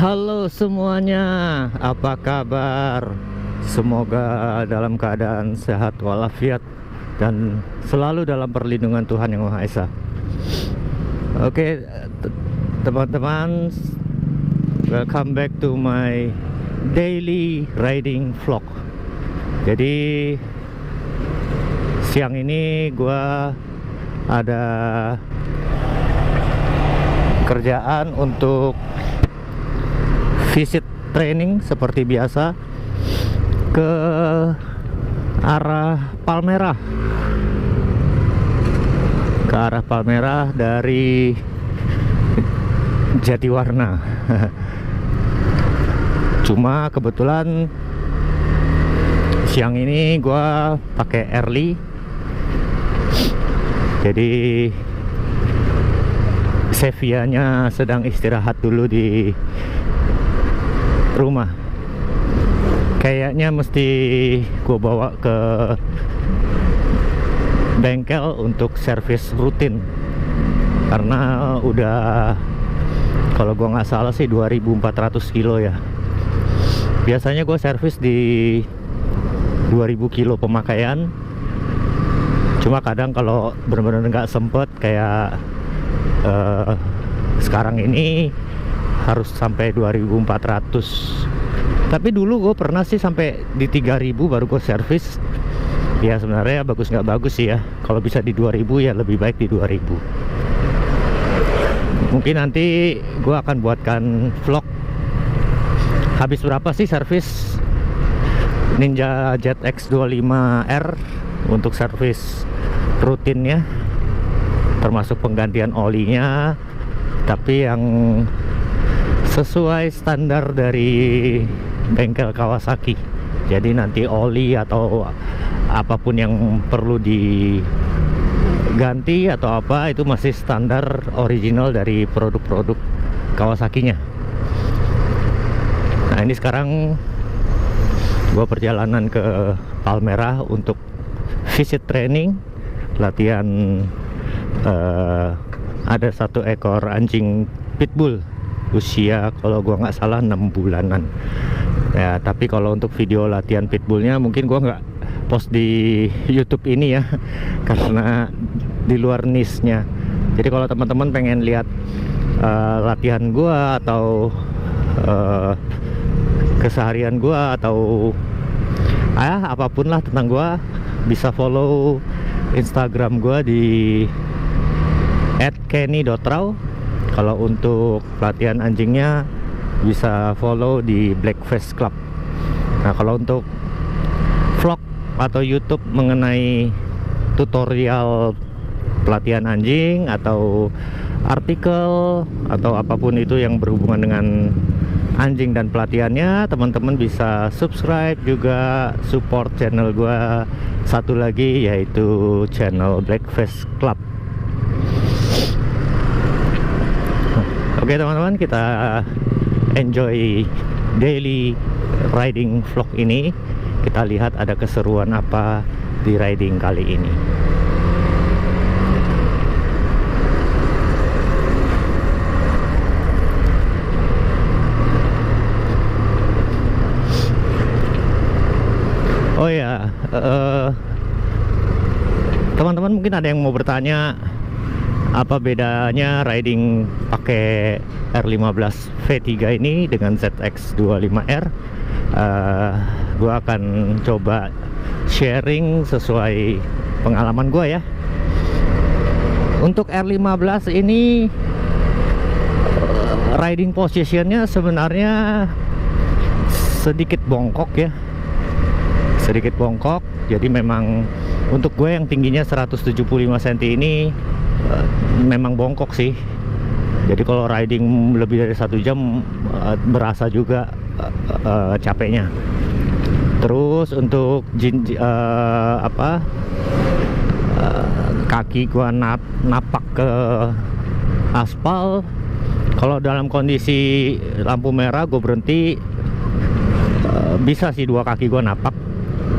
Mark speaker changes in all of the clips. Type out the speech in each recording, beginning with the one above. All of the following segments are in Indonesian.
Speaker 1: Halo semuanya, apa kabar? Semoga dalam keadaan sehat walafiat dan selalu dalam perlindungan Tuhan Yang Maha Esa. Oke, teman-teman, welcome back to my daily riding vlog. Jadi siang ini gua ada kerjaan untuk visit training seperti biasa ke arah Palmerah dari Jatiwarna. Cuma kebetulan siang ini gua pakai early, jadi Sevianya sedang istirahat dulu di rumah. Kayaknya mesti gue bawa ke bengkel untuk servis rutin, karena udah, kalau gue nggak salah sih 2400 kilo ya. Biasanya gue servis di 2000 kilo pemakaian, cuma kadang kalau bener-bener nggak sempet kayak sekarang ini harus sampai 2400. Tapi dulu gue pernah sih sampai di 3000 baru gue servis. Ya sebenarnya bagus nggak bagus sih ya. Kalau bisa di 2000 ya lebih baik di 2000. Mungkin nanti gue akan buatkan vlog habis berapa sih servis Ninja ZX 25R untuk servis rutinnya, termasuk penggantian olinya, tapi yang sesuai standar dari bengkel Kawasaki. Jadi nanti oli atau apapun yang perlu diganti atau apa itu masih standar original dari produk-produk Kawasakinya. Nah ini sekarang gua perjalanan ke Palmerah untuk visit training, latihan. Ada satu ekor anjing pitbull usia kalau gua nggak salah 6 bulanan ya. Tapi kalau untuk video latihan pitbullnya mungkin gua nggak post di YouTube ini ya karena di luar niche-nya. Jadi kalau teman-teman pengen lihat latihan gua atau keseharian gua atau apapun lah tentang gua, bisa follow Instagram gua di @kenny.raw. Kalau untuk pelatihan anjingnya bisa follow di Blackface Club. Nah kalau untuk vlog atau YouTube mengenai tutorial pelatihan anjing atau artikel atau apapun itu yang berhubungan dengan anjing dan pelatihannya, teman-teman bisa subscribe, juga support channel gua satu lagi, yaitu channel Blackface Club. Oke teman-teman, kita enjoy daily riding vlog ini. Kita lihat ada keseruan apa di riding kali ini. Oh ya, teman-teman mungkin ada yang mau bertanya, apa bedanya riding pakai R15 V3 ini dengan ZX 25R? Gua akan coba sharing sesuai pengalaman gua ya. Untuk R15 ini riding positionnya sebenarnya sedikit bongkok ya, sedikit bongkok. Jadi memang untuk gue yang tingginya 175 cm ini memang bongkok sih. Jadi kalau riding lebih dari 1 jam berasa juga capeknya. Terus untuk kaki gua napak ke aspal, kalau dalam kondisi lampu merah gue berhenti, bisa sih 2 kaki gua napak.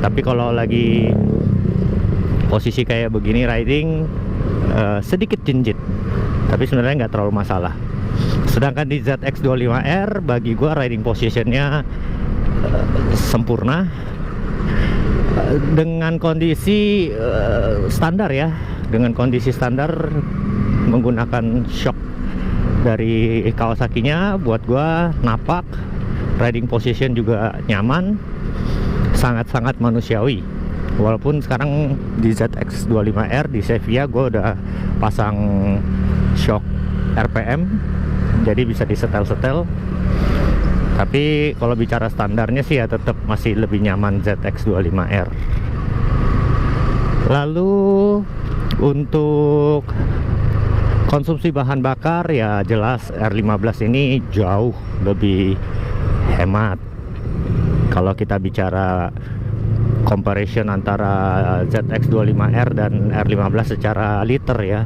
Speaker 1: Tapi kalau lagi posisi kayak begini riding, sedikit jinjit, tapi sebenarnya nggak terlalu masalah. Sedangkan di ZX25R bagi gua riding positionnya sempurna, dengan kondisi standar ya, dengan kondisi standar menggunakan shock dari Kawasaki-nya. Buat gua napak, riding position juga nyaman, sangat-sangat manusiawi. Walaupun sekarang di ZX25R di Sevilla gua udah pasang shock RPM, jadi bisa disetel-setel. Tapi kalau bicara standarnya sih ya tetap masih lebih nyaman ZX25R. Lalu untuk konsumsi bahan bakar ya jelas R15 ini jauh lebih hemat. Kalau kita bicara comparison antara ZX25R dan R15 secara liter ya.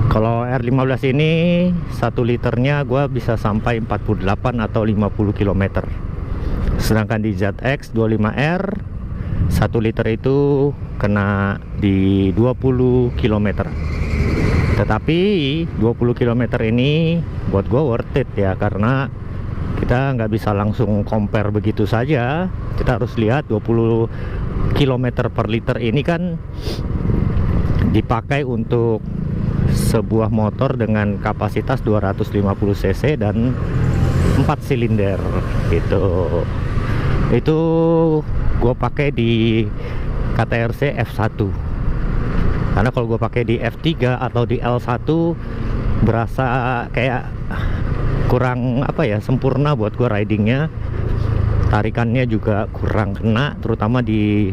Speaker 1: Kalau R15 ini 1 liternya gua bisa sampai 48 atau 50 km. Sedangkan di ZX25R 1 liter itu kena di 20 km. Tetapi 20 km ini buat gua worth it ya, karena kita nggak bisa langsung compare begitu saja. Kita harus lihat 20 km per liter ini kan dipakai untuk sebuah motor dengan kapasitas 250 cc dan 4 silinder gitu. Itu gue pakai di KTRC F1, karena kalau gue pakai di F3 atau di L1 berasa kayak kurang apa ya, sempurna buat gue ridingnya. Tarikannya juga kurang kena, terutama di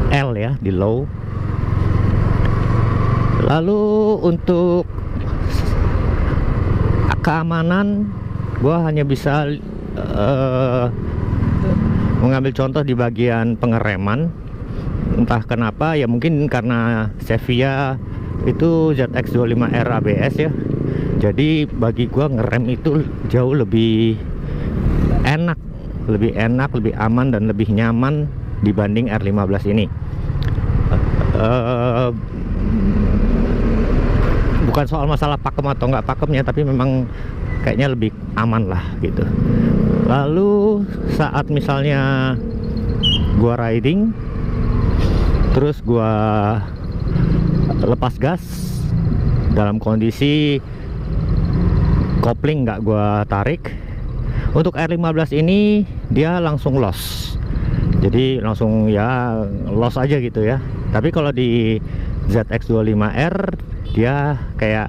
Speaker 1: L ya, di low. Lalu untuk keamanan, gua hanya bisa mengambil contoh di bagian pengereman. Entah kenapa ya, mungkin karena Sevilla itu ZX25R ABS ya, jadi bagi gua ngerem itu jauh lebih enak, lebih aman dan lebih nyaman dibanding R15 ini. Bukan soal masalah pakem atau nggak pakemnya, tapi memang kayaknya lebih aman lah gitu. Lalu saat misalnya gua riding terus gua lepas gas dalam kondisi kopling nggak gua tarik, untuk R15 ini dia langsung loss, jadi langsung ya loss aja gitu ya. Tapi kalau di ZX25R dia kayak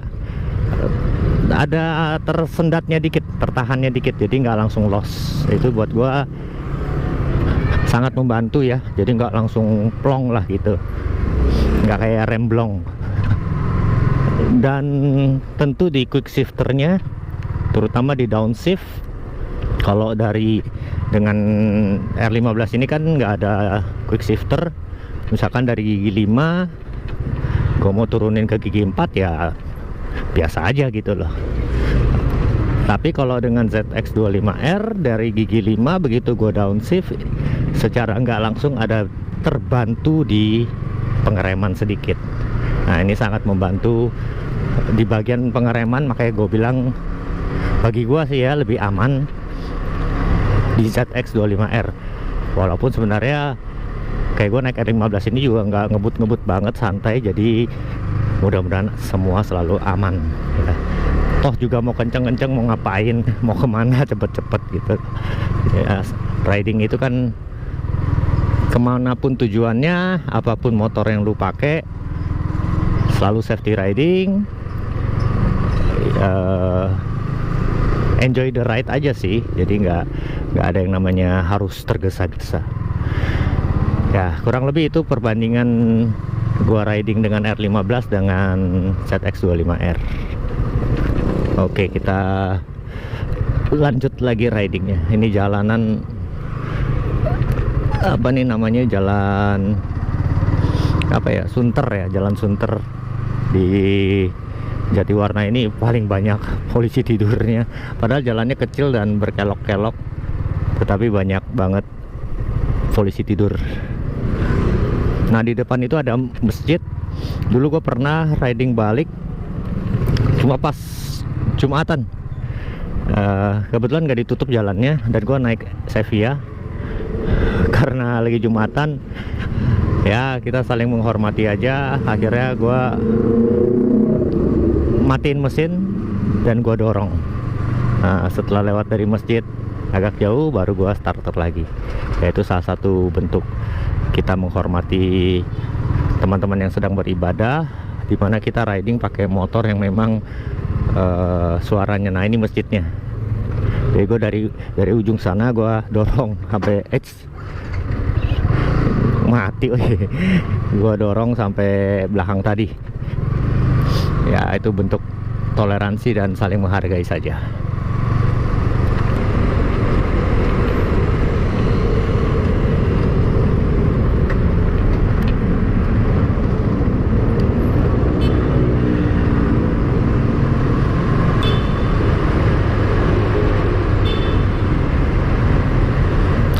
Speaker 1: ada tersendatnya dikit, tertahannya dikit, jadi nggak langsung loss. Itu buat gua sangat membantu ya, jadi nggak langsung plong lah gitu, nggak kayak remblong. Dan tentu di quick shifternya, terutama di downshift, kalau dengan R15 ini kan nggak ada quick shifter. Misalkan dari gigi 5 gue mau turunin ke gigi 4 ya biasa aja gitu loh. Tapi kalau dengan ZX25R dari gigi 5 begitu gue downshift, secara nggak langsung ada terbantu di pengereman sedikit. Nah ini sangat membantu di bagian pengereman, makanya gue bilang bagi gue sih ya lebih aman di ZX25R. Walaupun sebenarnya kayak gue naik R15 ini juga nggak ngebut-ngebut banget, santai. Jadi mudah-mudahan semua selalu aman ya. Toh juga mau kenceng-kenceng, mau ngapain, mau kemana cepet-cepet gitu ya. Riding itu kan kemanapun tujuannya, apapun motor yang lu pakai, selalu safety riding. Enjoy the ride aja sih, jadi nggak ada yang namanya harus tergesa-gesa. Ya kurang lebih itu perbandingan gua riding dengan R15 dengan ZX25R. Oke, kita lanjut lagi ridingnya. Ini jalanan apa nih namanya, jalan apa ya, Sunter ya, jalan Sunter di Jatiwarna ini paling banyak polisi tidurnya. Padahal jalannya kecil dan berkelok-kelok, tetapi banyak banget polisi tidur. Nah di depan itu ada masjid. Dulu gue pernah riding balik cuma pas Jumatan. Kebetulan gak ditutup jalannya dan gua naik Sevilla karena lagi Jumatan. Ya kita saling menghormati aja. Akhirnya gua matiin mesin dan gua dorong. Nah, setelah lewat dari masjid agak jauh baru gua starter lagi. Yaitu salah satu bentuk kita menghormati teman-teman yang sedang beribadah, dimana kita riding pakai motor yang memang suaranya. Nah ini masjidnya. Jadi gue dari ujung sana gue dorong sampai mati. Gue dorong sampai belakang tadi. Ya itu bentuk toleransi dan saling menghargai saja.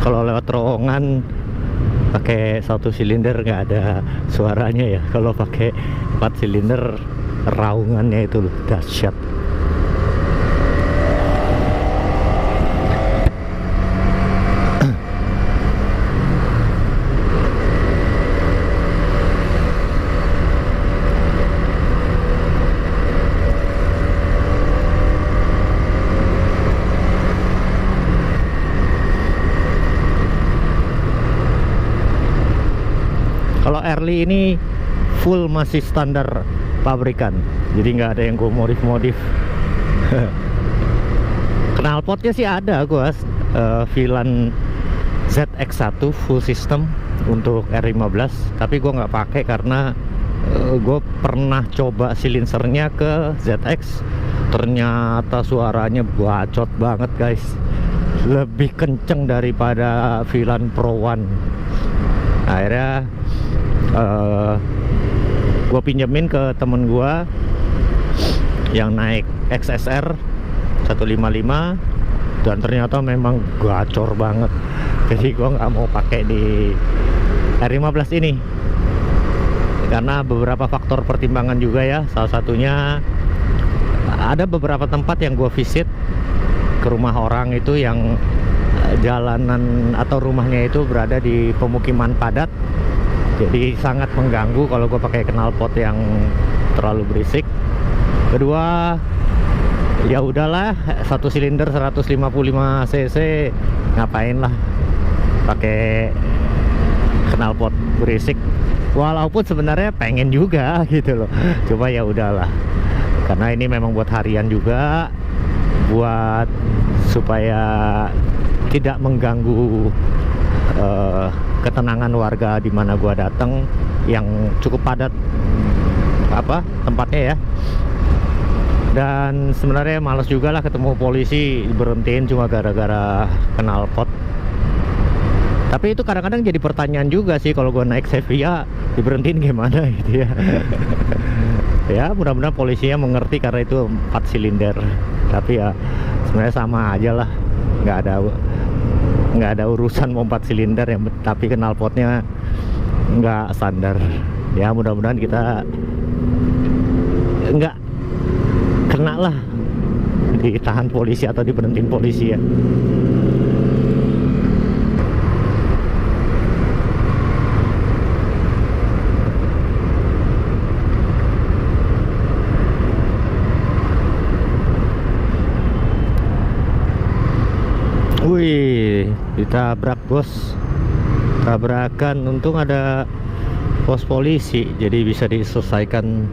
Speaker 1: Kalau lewat terowongan pakai 1 silinder nggak ada suaranya ya. Kalau pakai 4 silinder raungannya itu dahsyat. Kalau Early ini full masih standar pabrikan, jadi nggak ada yang gue modif-modif. Knalpotnya sih ada gue, Vilan ZX1 full system untuk R15, tapi gue nggak pakai karena gue pernah coba silinsernya ke ZX, ternyata suaranya bacot banget guys, lebih kenceng daripada Vilan Pro One. Akhirnya gue pinjemin ke temen gue yang naik XSR 155 dan ternyata memang gacor banget. Jadi gue nggak mau pakai di R15 ini karena beberapa faktor pertimbangan juga ya. Salah satunya ada beberapa tempat yang gue visit ke rumah orang itu yang jalanan atau rumahnya itu berada di pemukiman padat. Jadi sangat mengganggu kalau gue pakai knalpot yang terlalu berisik. Kedua, ya udahlah, 1 silinder 155 cc, ngapain lah pakai knalpot berisik. Walaupun sebenarnya pengen juga gitu loh. Coba ya udahlah. Karena ini memang buat harian juga, buat supaya tidak mengganggu ketenangan warga di mana gua datang yang cukup padat tempatnya ya. Dan sebenarnya males juga lah ketemu polisi berhentiin cuma gara-gara knalpot. Tapi itu kadang-kadang jadi pertanyaan juga sih, kalau gua naik Sevilla diberhentiin gimana gitu ya. Ya mudah-mudahan polisinya mengerti karena itu 4 silinder. Tapi ya sebenarnya sama aja lah, nggak ada urusan mau 4 silinder ya, tapi knalpotnya nggak standar. Ya mudah-mudahan kita nggak kena lah ditahan polisi atau diberhentiin polisi ya. Wih, ditabrak bos, tabrakan. Untung ada pos polisi jadi bisa diselesaikan.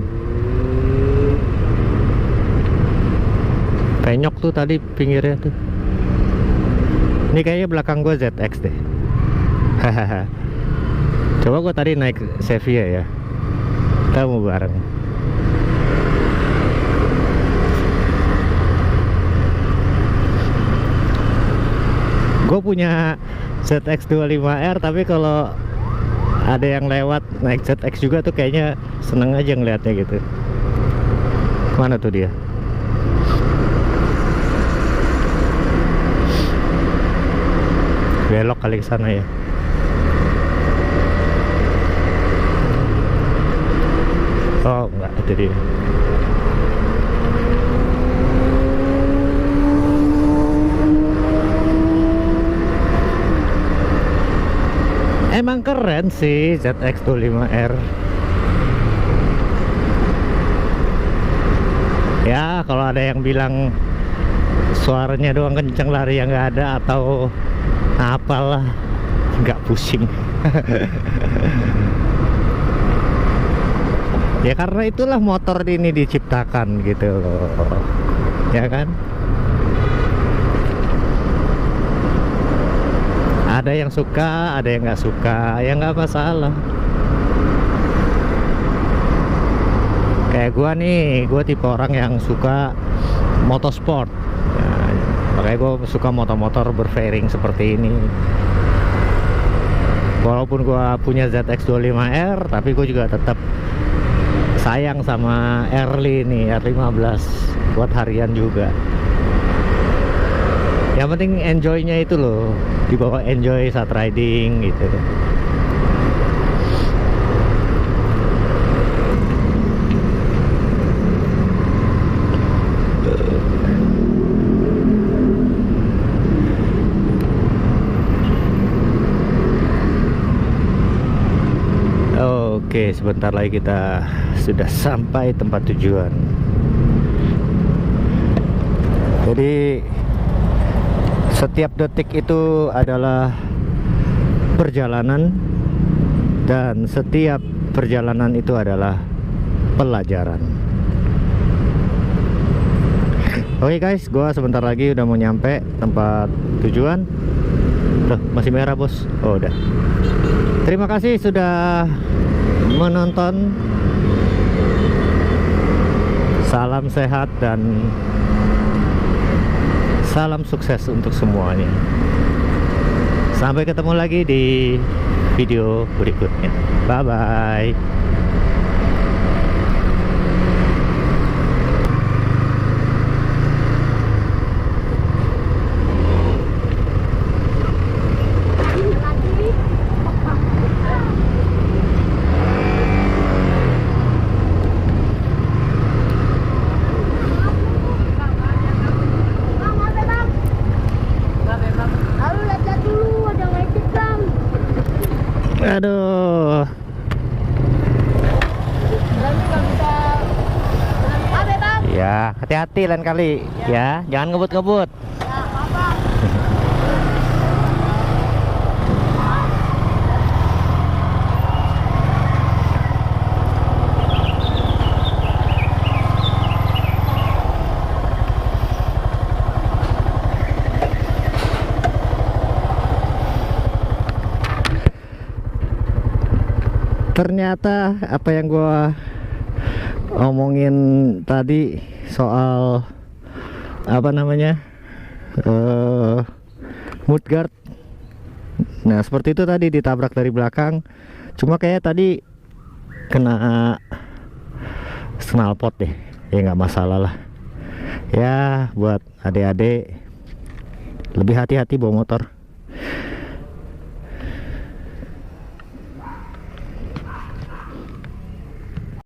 Speaker 1: Penyok tuh tadi pinggirnya tuh. Ini kayaknya belakang gue ZX deh. Hahaha. Coba gue tadi naik Sevilla ya, kita mau bareng. Gue punya ZX25R, tapi kalau ada yang lewat naik ZX juga tuh kayaknya seneng aja ngeliatnya gitu. Mana tuh dia? Belok kali ke sana ya. Oh enggak, itu dia. keren sih ZX25R. Ya kalau ada yang bilang suaranya doang kenceng, lari yang nggak ada atau apalah, nggak pusing. Ya karena itulah motor ini diciptakan gitu loh, ya kan. Ada yang suka, ada yang nggak suka, ya nggak masalah. Kayak gua nih, gua tipe orang yang suka motorsport. Nah, makanya gua suka motor-motor berfairing seperti ini. Walaupun gua punya ZX25R, tapi gua juga tetap sayang sama Early nih, R15 buat harian juga. Yang penting enjoy-nya itu loh, dibawa enjoy saat riding gitu. Oke, sebentar lagi kita sudah sampai tempat tujuan. Jadi setiap detik itu adalah perjalanan, dan setiap perjalanan itu adalah pelajaran. Oke guys, gua sebentar lagi udah mau nyampe tempat tujuan. Loh, masih merah bos. Oh udah. Terima kasih sudah menonton. Salam sehat dan salam sukses untuk semuanya. Sampai ketemu lagi di video berikutnya. Bye bye. Aduh. Ya, hati-hati lain kali ya, jangan ngebut-ngebut. Ternyata apa yang gua omongin tadi soal apa namanya mudguard, nah seperti itu tadi, ditabrak dari belakang. Cuma kayak tadi kena knalpot deh, ya nggak masalah lah ya. Buat adik-adik lebih hati-hati bawa motor.